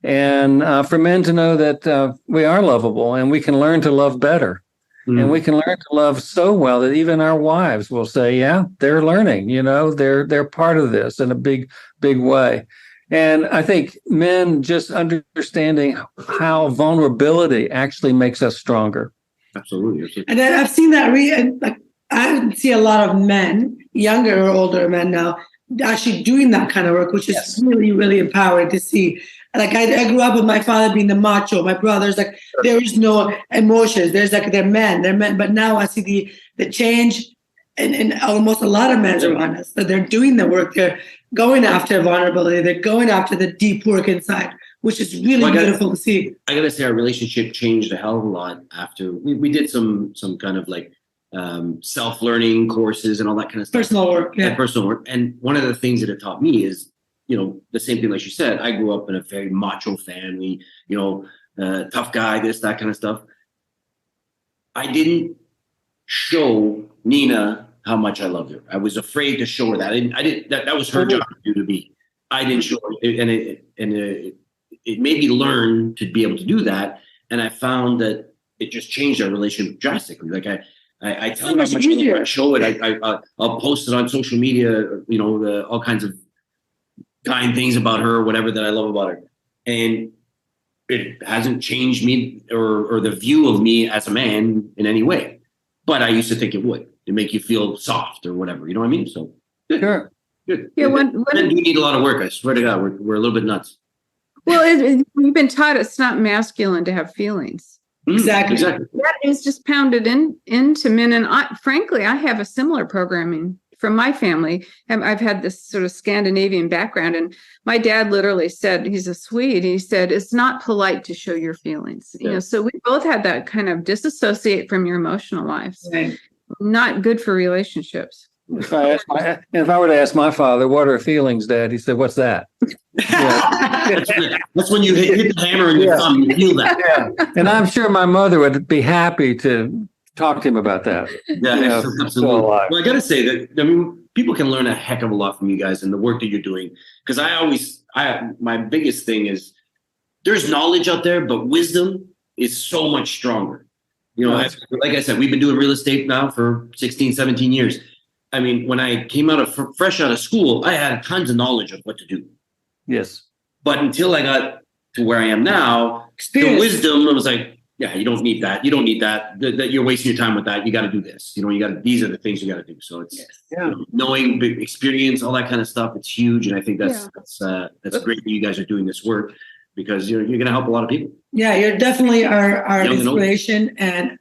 [SPEAKER 1] And for men to know that we are lovable and we can learn to love better. Mm. And we can learn to love so well that even our wives will say, yeah, they're learning, they're part of this in a big, big way. And I think men just understanding how vulnerability actually makes us stronger.
[SPEAKER 5] Absolutely.
[SPEAKER 6] And I've seen that. I see a lot of men, younger or older men now, actually doing that kind of work, which is really, really empowering to see. Like I grew up with my father being the macho, my brothers, there is no emotions. They're men, but now I see the change and almost a lot of men around us, that they're doing the work. They're going after vulnerability. They're going after the deep work inside, which is really beautiful to see.
[SPEAKER 5] I gotta say, our relationship changed a hell of a lot after we did some kind of like self-learning courses and all that kind of stuff.
[SPEAKER 6] Personal work, yeah.
[SPEAKER 5] And personal work. And one of the things that it taught me is, the same thing like you said. I grew up in a very macho family, tough guy, this, that kind of stuff. I didn't show Nina how much I loved her. I was afraid to show her that. I didn't. That was her job to do to me. I didn't show her, and it made me learn to be able to do that. And I found that it just changed our relationship drastically. Like I tell her how much I show it. I'll post it on social media. All kinds of kind things about her, or whatever that I love about her, and it hasn't changed me or the view of me as a man in any way. But I used to think it would, to make you feel soft or whatever. You know what I mean? So good.
[SPEAKER 1] Sure.
[SPEAKER 5] Good.
[SPEAKER 4] Yeah.
[SPEAKER 5] Men do need a lot of work. I swear to God, we're a little bit nuts.
[SPEAKER 4] Well, we've been taught it's not masculine to have feelings.
[SPEAKER 6] Exactly.
[SPEAKER 4] That is just pounded into men. And frankly, I have a similar programming from my family. I've had this sort of Scandinavian background, and my dad literally said, he's a Swede. He said, it's not polite to show your feelings.
[SPEAKER 5] Yeah.
[SPEAKER 4] So we both had that kind of disassociate from your emotional lives. Right. Not good for relationships.
[SPEAKER 1] If I were to ask my father, what are feelings, Dad? He said, what's that?
[SPEAKER 5] That's when you hit the hammer and your thumb, you feel that.
[SPEAKER 1] Yeah. And I'm sure my mother would be happy to talk to him about that.
[SPEAKER 5] Yeah, absolutely. Well, I got to say that, people can learn a heck of a lot from you guys and the work that you're doing. Because my biggest thing is there's knowledge out there, but wisdom is so much stronger. Like I said, we've been doing real estate now for 16, 17 years. I mean, when I came fresh out of school, I had tons of knowledge of what to do.
[SPEAKER 1] Yes.
[SPEAKER 5] But until I got to where I am now, the wisdom, I was like, yeah, you don't need that. You don't need that. That you're wasting your time with that. You got to do this. These are the things you got to do. So it's knowing, experience, all that kind of stuff. It's huge, and I think that's great that you guys are doing this work, because you're going to help a lot of people. Yeah,
[SPEAKER 6] you're definitely our inspiration and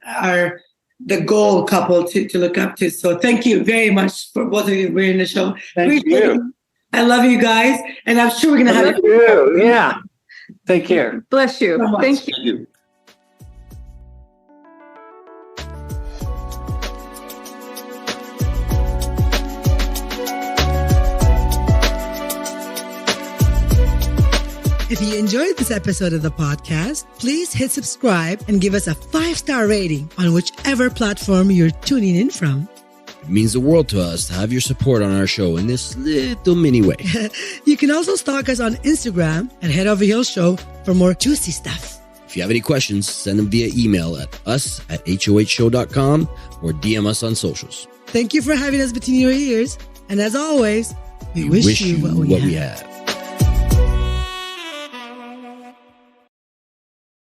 [SPEAKER 6] the goal couple to look up to. So thank you very much for both of you being in the show.
[SPEAKER 1] Thank you.
[SPEAKER 6] I love you guys, and I'm sure we're going to have
[SPEAKER 1] you. Yeah. Take care.
[SPEAKER 4] Bless you.
[SPEAKER 6] So
[SPEAKER 4] Thank you.
[SPEAKER 5] Thank you.
[SPEAKER 3] If you enjoyed this episode of the podcast, please hit subscribe and give us a 5-star rating on whichever platform you're tuning in from.
[SPEAKER 2] It means the world to us to have your support on our show in this little mini way.
[SPEAKER 3] You can also stalk us on Instagram at Head Over Heels Show for more juicy stuff.
[SPEAKER 2] If you have any questions, send them via email at us@hohshow.com or DM us on socials.
[SPEAKER 3] Thank you for having us between your ears. And as always, we wish you what we have.